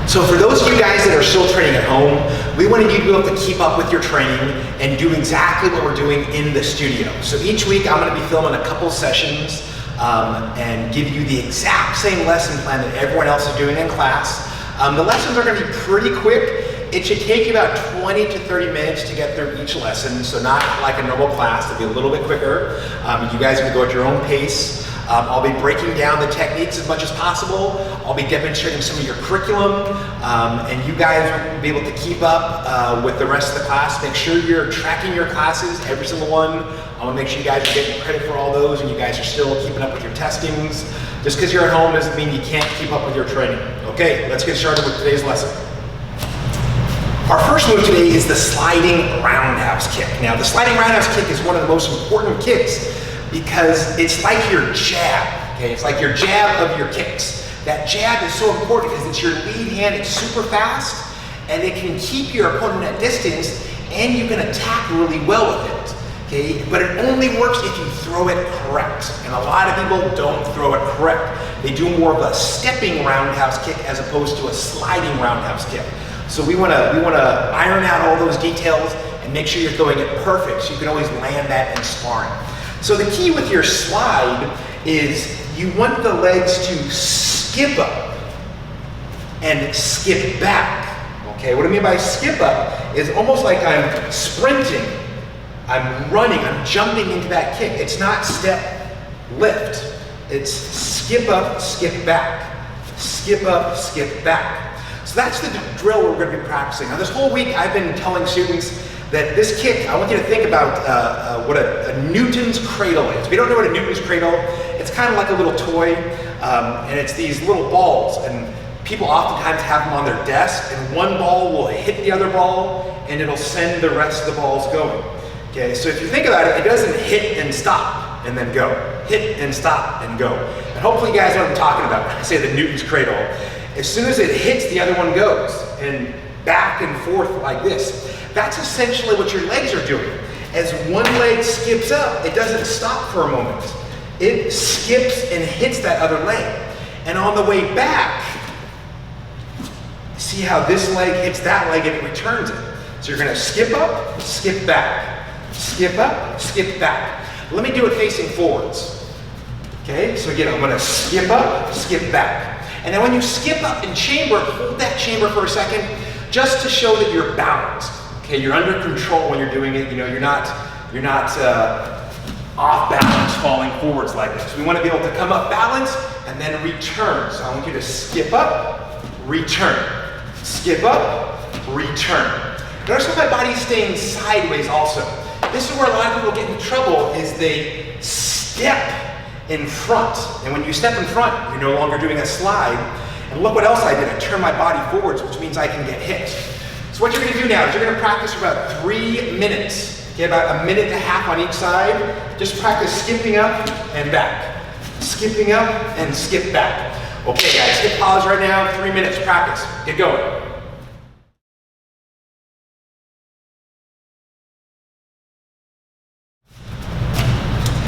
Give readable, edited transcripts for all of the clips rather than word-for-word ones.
So for those of you guys that are still training at home, we wanted you to be able to keep up with your training and do exactly what we're doing in the studio. So each week I'm going to be filming a couple sessions and give you the exact same lesson plan that everyone else is doing in class. The lessons are going to be pretty quick. It should take you about 20 to 30 minutes to get through each lesson, so not like a normal class. It'll be a little bit quicker. You guys can go at your own pace. I'll be breaking down the techniques as much as possible. I'll be demonstrating some of your curriculum, and you guys will be able to keep up with the rest of the class. Make sure you're tracking your classes, every single one. I want to make sure you guys are getting credit for all those and you guys are still keeping up with your testings. Just because you're at home doesn't mean you can't keep up with your training. Okay, let's get started with today's lesson. Our first move today is the sliding roundhouse kick. Now, the sliding roundhouse kick is one of the most important kicks because it's like your jab, okay? It's like your jab of your kicks. That jab is so important because it's your lead hand, it's super fast, and it can keep your opponent at distance, and you can attack really well with it, okay? But it only works if you throw it correct, and a lot of people don't throw it correct. They do more of a stepping roundhouse kick as opposed to a sliding roundhouse kick. So we wanna iron out all those details and make sure you're throwing it perfect so you can always land that in sparring. So the key with your slide is you want the legs to skip up and skip back. Okay, what I mean by skip up is almost like I'm sprinting, I'm running, I'm jumping into that kick. It's not step, lift. It's skip up, skip back. Skip up, skip back. So that's the drill we're going to be practicing. Now this whole week I've been telling students that this kick, I want you to think about what a Newton's cradle is. If you don't know what a Newton's cradle, it's kind of like a little toy, and it's these little balls, and people oftentimes have them on their desk, and one ball will hit the other ball, and it'll send the rest of the balls going. Okay, so if you think about it, it doesn't hit and stop and then go. Hit and stop and go. And hopefully you guys know what I'm talking about when I say the Newton's cradle. As soon as it hits, the other one goes, and back and forth like this. That's essentially what your legs are doing. As one leg skips up, it doesn't stop for a moment. It skips and hits that other leg. And on the way back, see how this leg hits that leg and it returns it. So you're gonna skip up, skip back. Skip up, skip back. Let me do it facing forwards. Okay, so again, I'm gonna skip up, skip back. And then when you skip up in chamber, hold that chamber for a second, just to show that you're balanced. Okay, you're under control when you're doing it. You know, you're not off balance, falling forwards like this. We want to be able to come up balanced and then return. So I want you to skip up, return, skip up, return. Notice how my body's staying sideways also. This is where a lot of people get in trouble, is they step in front. And when you step in front, you're no longer doing a slide. And look what else I did. I turned my body forwards, which means I can get hit. So what you're gonna do now is you're gonna practice for about 3 minutes. Okay, about a minute and a half on each side. Just practice skipping up and back. Skipping up and skip back. Okay guys, hit pause right now, 3 minutes, practice. Get going.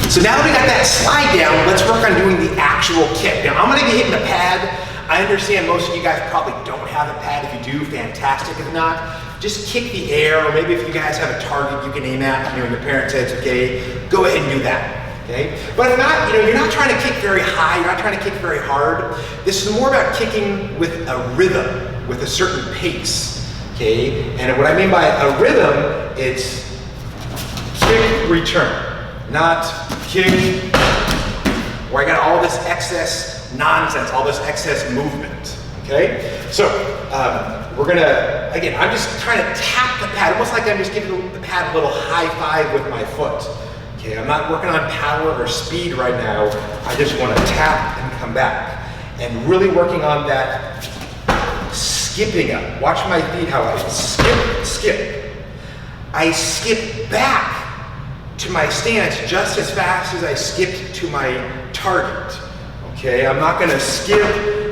So now that we got that slide down, let's work on doing the actual kick. Now I'm gonna be hitting the pad. I understand most of you guys probably don't have a pad. If you do, fantastic. If not, just kick the air, or maybe if you guys have a target you can aim at, you know, your parents said it's okay, go ahead and do that, okay? But if not, you know, you're not trying to kick very high, you're not trying to kick very hard. This is more about kicking with a rhythm, with a certain pace, okay? And what I mean by a rhythm, it's kick, return, not kick, where I got all this excess nonsense, all this excess movement, okay? So, we're gonna, again, I'm just trying to tap the pad, almost like I'm just giving the pad a little high five with my foot. Okay, I'm not working on power or speed right now. I just wanna tap and come back. And really working on that skipping up. Watch my feet, how I skip, skip. I skip back to my stance just as fast as I skipped to my target. Okay, I'm not gonna skip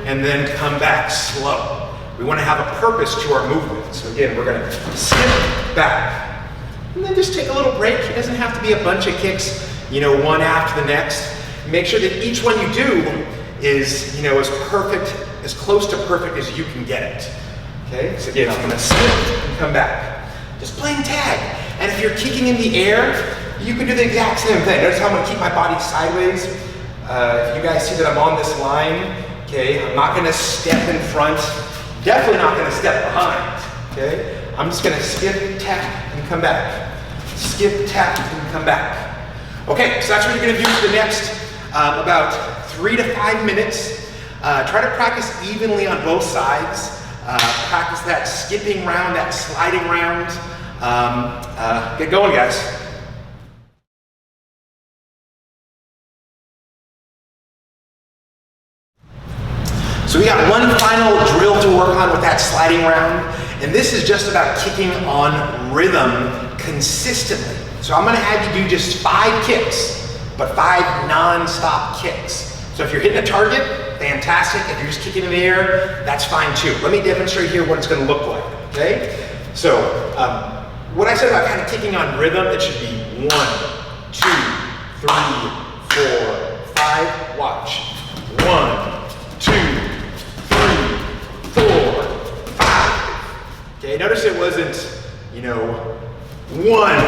and then come back slow. We wanna have a purpose to our movement. So again, we're gonna skip back. And then just take a little break. It doesn't have to be a bunch of kicks, you know, one after the next. Make sure that each one you do is, you know, as perfect, as close to perfect as you can get it. Okay, so again, I'm gonna skip and come back. Just playing tag. And if you're kicking in the air, you can do the exact same thing. Notice how I'm gonna keep my body sideways. If you guys see that I'm on this line, okay, I'm not gonna step in front, definitely not gonna step behind, okay? I'm just gonna skip, tap, and come back. Skip, tap, and come back. Okay, so that's what you're gonna do for the next about 3 to 5 minutes. Try to practice evenly on both sides. Practice that skipping round, that sliding round. Get going, guys. So we got one final drill to work on with that sliding round, and this is just about kicking on rhythm consistently. So I'm gonna have you do just 5 kicks, but 5 non-stop kicks. So if you're hitting a target, fantastic. If you're just kicking in the air, that's fine too. Let me demonstrate here what it's gonna look like, okay? So what I said about kind of kicking on rhythm, it should be 1, 2, 3, 4, 5, watch. 1, 2, 3, 4, 5. Okay, notice it wasn't, you know, 1,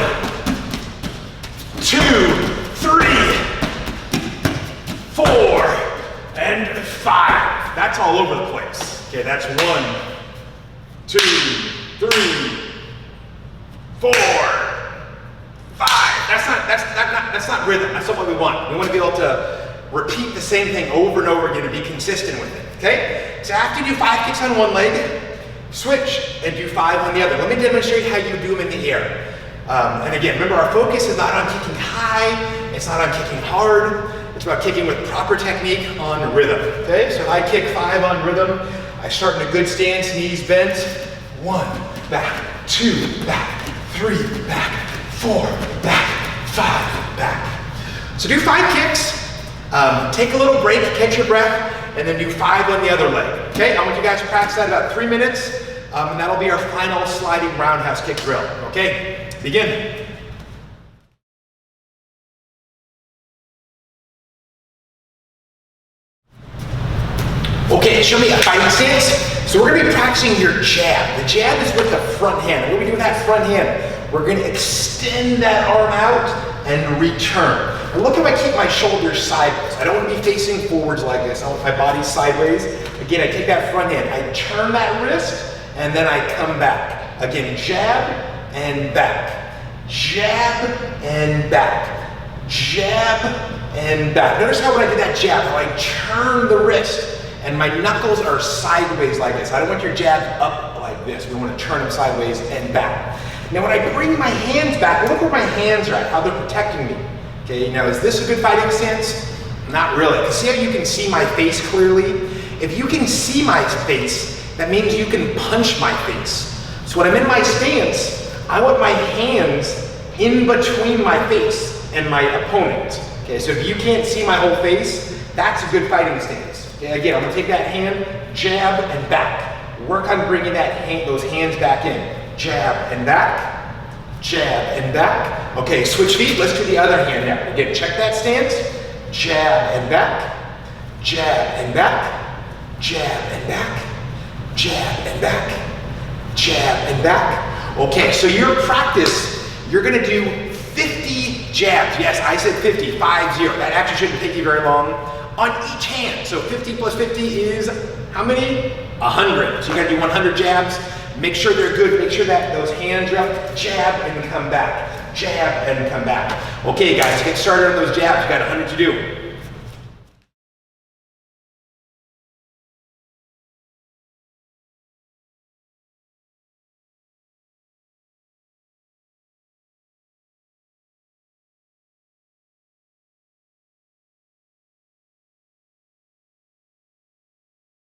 2, 3, 4, and 5. That's all over the place. Okay, that's 1, 2, 3, 4, 5. That's not rhythm. That's not what we want. We want to be able to repeat the same thing over and over again and be consistent with it. Okay? So after you do 5 kicks on one leg, switch and do 5 on the other. Let me demonstrate how you do them in the air. And again, remember our focus is not on kicking high, it's not on kicking hard, it's about kicking with proper technique on rhythm. Okay? So if I kick 5 on rhythm, I start in a good stance, knees bent. 1, back, 2, back, 3, back, 4, back, 5, back. So do 5 kicks, take a little break, catch your breath, and then do 5 on the other leg. Okay, I want you guys to practice that about 3 minutes, and that'll be our final sliding roundhouse kick drill. Okay, begin. Okay, show me a fighting stance. So we're gonna be practicing your jab. The jab is with the front hand. What do we do with that front hand? We're gonna extend that arm out and return. And look if I keep my shoulders sideways. I don't want to be facing forwards like this. I want my body sideways. Again, I take that front hand. I turn that wrist, and then I come back. Again, jab and back. Jab and back. Jab and back. Notice how when I do that jab, how I turn the wrist, and my knuckles are sideways like this. I don't want your jab up like this. We want to turn them sideways and back. Now when I bring my hands back, look where my hands are at, how they're protecting me. Okay, now is this a good fighting stance? Not really. See how you can see my face clearly? If you can see my face, that means you can punch my face. So when I'm in my stance, I want my hands in between my face and my opponent. Okay, so if you can't see my whole face, that's a good fighting stance. Okay, again, I'm gonna take that hand, jab and back. Work on bringing those hands back in. Jab and back, jab and back. Okay, switch feet, let's do the other hand now. Again, check that stance. Jab and back, jab and back, jab and back, jab and back, jab and back. Okay, so your practice, you're gonna do 50 jabs. Yes, I said 50, 5-0. That actually shouldn't take you very long. On each hand, so 50 plus 50 is how many? 100. So you gotta do 100 jabs. Make sure they're good, make sure that those hands are up. Jab and come back, jab and come back. Okay guys, get started on those jabs. You got 100 to do.